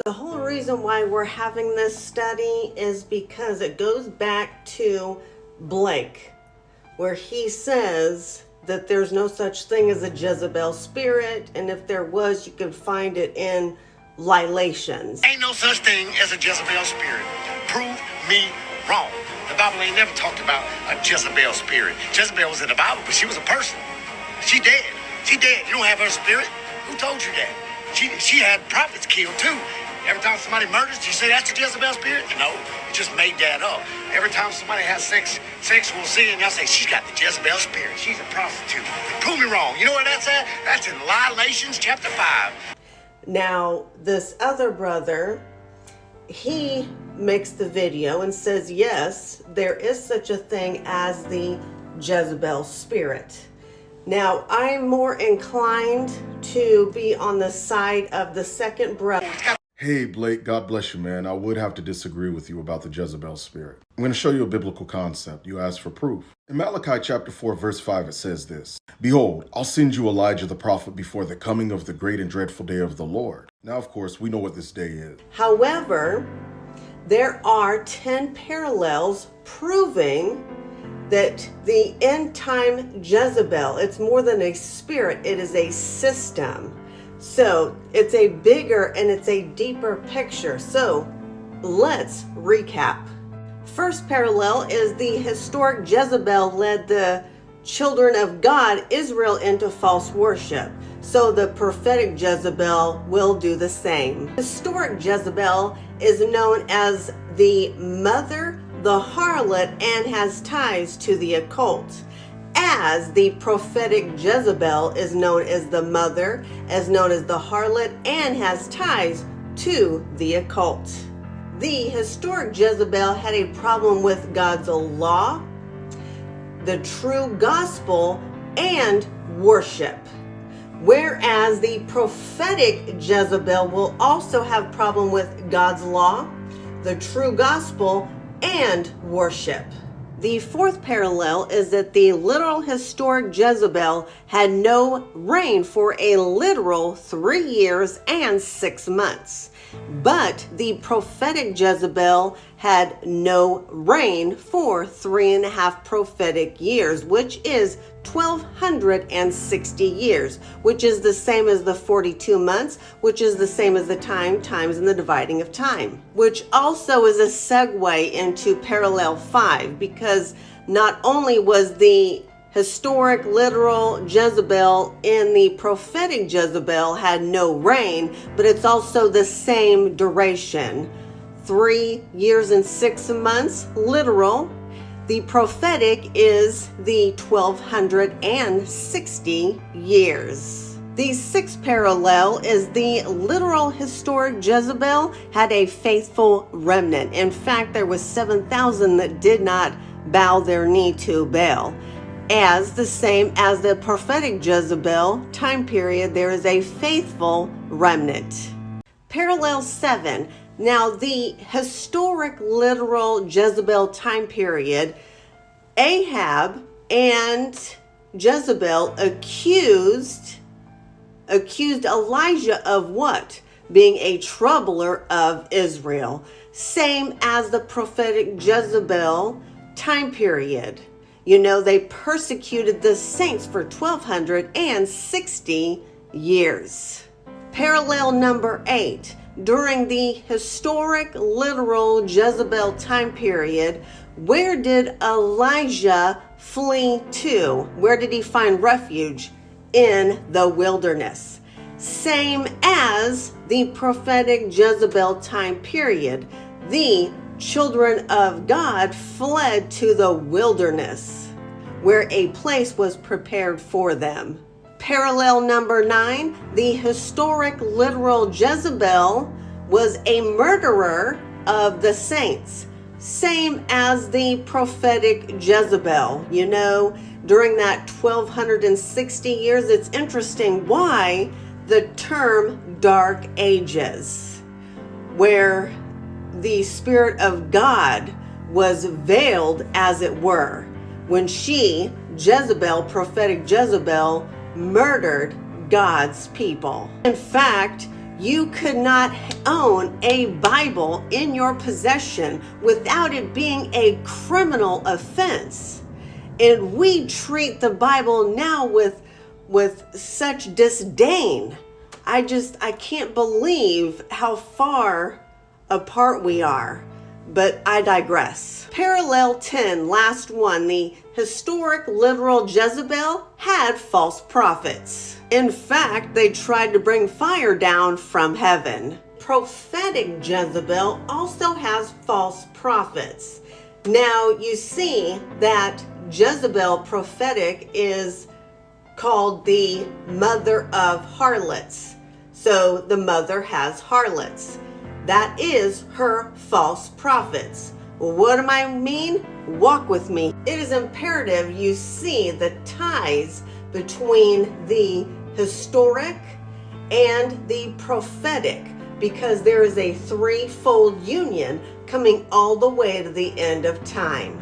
The whole reason why we're having this study is because it goes back to Blake, where he says that there's no such thing as a Jezebel spirit, and if there was, you could find it in Lilations. Ain't no such thing as a Jezebel spirit. Prove me wrong. The Bible ain't never talked about a Jezebel spirit. Jezebel was in the Bible, but she was a person. She dead. She dead. You don't have her spirit? Who told you that? She had prophets killed too. Every time somebody murders, do you say that's the Jezebel spirit? No, you just made that up. Every time somebody has sexual sin, y'all say she's got the Jezebel spirit. She's a prostitute. Prove me wrong. You know where that's at? That's in Lilations chapter 5. Now, this other brother, he makes the video and says, yes, there is such a thing as the Jezebel spirit. Now, I'm more inclined to be on the side of the second brother. Hey, Blake, God bless you, man. I would have to disagree with you about the Jezebel spirit. I'm going to show you a biblical concept. You asked for proof. In Malachi chapter 4, verse 5, it says this: Behold, I'll send you Elijah the prophet before the coming of the great and dreadful day of the Lord. Now, of course, we know what this day is. However, there are 10 parallels proving that the end time Jezebel, it's more than a spirit, it is a system. So it's a bigger and it's a deeper picture. So let's recap. First parallel is the historic Jezebel led the children of God, Israel, into false worship. So the prophetic Jezebel will do the same. Historic Jezebel is known as the mother, the harlot, and has ties to the occult. As the prophetic Jezebel is known as the mother, as known as the harlot, and has ties to the occult. The historic Jezebel had a problem with God's law, the true gospel, and worship. Whereas the prophetic Jezebel will also have problem with God's law, the true gospel, and worship. The fourth parallel is that the literal historic Jezebel had no reign for a literal 3 years and 6 months. But the prophetic Jezebel had no reign for 3.5 prophetic years, which is 1,260 years, which is the same as the 42 months, which is the same as the times and the dividing of time, which also is a segue into parallel 5, because not only was the historic literal Jezebel in the prophetic Jezebel had no reign, but it's also the same duration, 3 years and 6 months literal. The prophetic is the 1,260 years. The sixth parallel is the literal historic Jezebel had a faithful remnant. In fact, there was 7,000 that did not bow their knee to Baal. As the same as the prophetic Jezebel time period, there is a faithful remnant. Parallel 7. Now, the historic literal Jezebel time period, Ahab and Jezebel accused Elijah of what? Being a troubler of Israel. Same as the prophetic Jezebel time period. You know, they persecuted the saints for 1,260 years. Parallel number 8. During the historic literal Jezebel time period, where did Elijah flee to? Where did he find refuge? In the wilderness. Same as the prophetic Jezebel time period. The children of God fled to the wilderness, where a place was prepared for them. Parallel number 9, the historic literal Jezebel was a murderer of the saints. Same as the prophetic Jezebel. You know, during that 1,260 years, it's interesting why the term Dark Ages, where the Spirit of God was veiled, as it were, when she, Jezebel, prophetic Jezebel, murdered God's people. In fact, You could not own a Bible in your possession without it being a criminal offense. And we treat the Bible now with such disdain. I can't believe how far apart we are. But I digress. Parallel 10, last one. The historic literal Jezebel had false prophets. In fact, they tried to bring fire down from heaven. Prophetic Jezebel also has false prophets. Now you see that Jezebel prophetic is called the mother of harlots. So the mother has harlots. That is her false prophets. What do I mean? Walk with me. It is imperative you see the ties between the historic and the prophetic, because there is a threefold union coming all the way to the end of time.